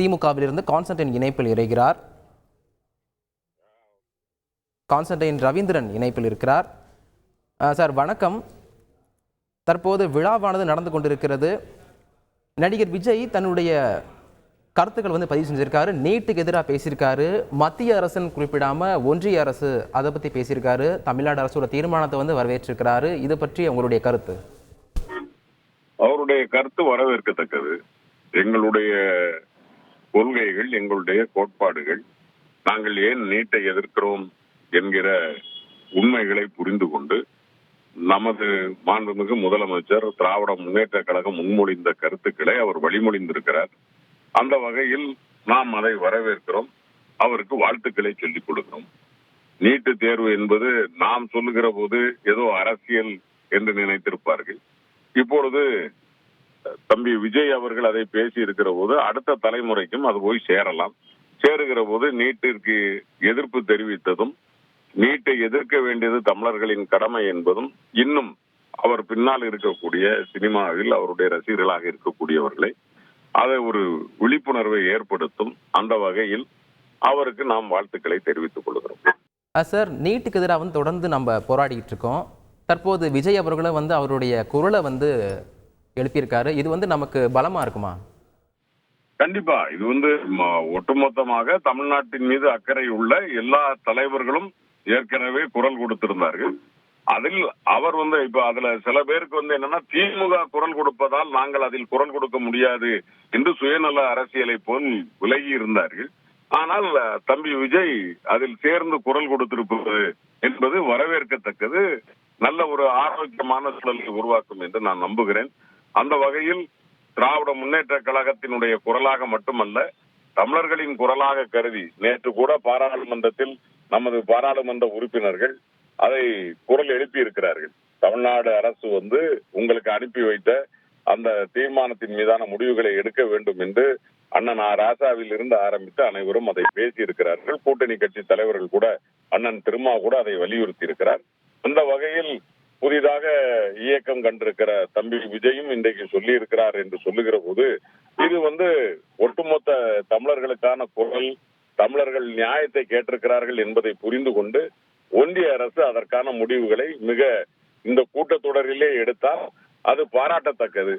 திமுகவிலிருந்து Constantine இணைப்பில் இணைகிறார். Constantine Ravindran இணைப்பில் இருக்கிறார். சார் வணக்கம். தற்போது விழாவானது நடந்து கொண்டிருக்கிறது. நடிகர் விஜய் தன்னுடைய கருத்துக்கள் பதிவு செஞ்சிருக்காரு. நீட்டுக்கு எதிராக பேசியிருக்காரு. மத்திய அரசுன்னு குறிப்பிடாம ஒன்றிய அரசு அதை பற்றி பேசியிருக்காரு. தமிழ்நாடு அரசோட தீர்மானத்தை வரவேற்றிருக்கிறாரு. இது பற்றி உங்களுடைய கருத்து? அவருடைய கருத்து வரவேற்கத்தக்கது. எங்களுடைய கொள்கைகள், எங்களுடைய கோட்பாடுகள், நாங்கள் ஏன் நீட்டை எதிர்க்கிறோம் என்கிற உண்மைகளை புரிந்து கொண்டு நமது மாண்புமிகு முதலமைச்சர் திராவிட முன்னேற்ற கழகம் முன்மொழிந்த கருத்துக்களை அவர் வழிமொழிந்திருக்கிறார். அந்த வகையில் நாம் அதை வரவேற்கிறோம். அவருக்கு வாழ்த்துக்களை சொல்லிக் கொடுக்கிறோம். நீட்டு தேர்வு என்பது நாம் சொல்லுகிற போது ஏதோ அரசியல் என்று நினைத்திருப்பார்கள். இப்பொழுது தம்பி விஜய் அவர்கள் அதை பேசி இருக்கிற போது அடுத்த தலைமுறைக்கும் அது போய் சேரலாம். சேருகிற போது நீட்டிற்கு எதிர்ப்பு தெரிவித்ததும், நீட்டை எதிர்க்க வேண்டியது தமிழர்களின் கடமை என்பதும், இன்னும் அவர் பின்னால் இருக்கக்கூடிய சினிமாவில் அவருடைய ரசிகர்களாக இருக்கக்கூடியவர்களை அதை ஒரு விழிப்புணர்வை ஏற்படுத்தும். அந்த வகையில் அவருக்கு நாம் வாழ்த்துக்களை தெரிவித்துக் கொள்கிறோம். சார், நீட்டுக்கு எதிராக தொடர்ந்து நம்ம போராடிட்டு இருக்கோம். தற்போது விஜய் அவர்களும் அவருடைய குரலை எழுப்பியிருக்காரு. இது நமக்கு பலமா இருக்குமா? கண்டிப்பா. இது ஒட்டுமொத்தமாக தமிழ்நாட்டின் மீது அக்கறை உள்ள எல்லா தலைவர்களும் ஏற்கனவே குரல் கொடுத்திருந்தார்கள். அதில் அவர் இப்ப அதுல சில பேருக்கு என்னன்னா, திமுக குரல் கொடுப்பதால் நாங்கள் அதில் குரல் கொடுக்க முடியாது என்று சுயநல அரசியலை போல் விலகி இருந்தார்கள். ஆனால் தம்பி விஜய் அதில் சேர்ந்து குரல் கொடுத்திருப்பது என்பது வரவேற்கத்தக்கது. நல்ல ஒரு ஆரோக்கியமான சூழலை உருவாக்கும் என்று நான் நம்புகிறேன். அந்த வகையில் திராவிட முன்னேற்ற கழகத்தினுடைய குரலாக மட்டுமல்ல, தமிழர்களின் குரலாக கருதி நேற்று கூட பாராளுமன்றத்தில் நமது பாராளுமன்ற உறுப்பினர்கள் அதை குரல் எழுப்பி இருக்கிறார்கள். தமிழ்நாடு அரசு உங்களுக்கு அனுப்பி வைத்த அந்த தீர்மானத்தின் மீதான முடிவுகளை எடுக்க வேண்டும் என்று அண்ணன் ராசாவில் இருந்து ஆரம்பித்து அனைவரும் அதை பேசி இருக்கிறார்கள். கூட்டணி கட்சி தலைவர்கள் கூட, அண்ணன் திருமா கூட அதை வலியுறுத்தி இருக்கிறார். அந்த வகையில் புதிதாக இயக்கம் கண்டிருக்கிற தம்பி விஜயும் இன்றைக்கு சொல்லி இருக்கிறார் என்று சொல்லுகிற போது, இது ஒட்டுமொத்த தமிழர்களுக்கான குரல், தமிழர்கள் நியாயத்தை கேட்டிருக்கிறார்கள் என்பதை புரிந்து கொண்டு ஒன்றிய அரசு அதற்கான முடிவுகளை இந்த கூட்டத்தொடரிலே எடுத்தால் அது பாராட்டத்தக்கது.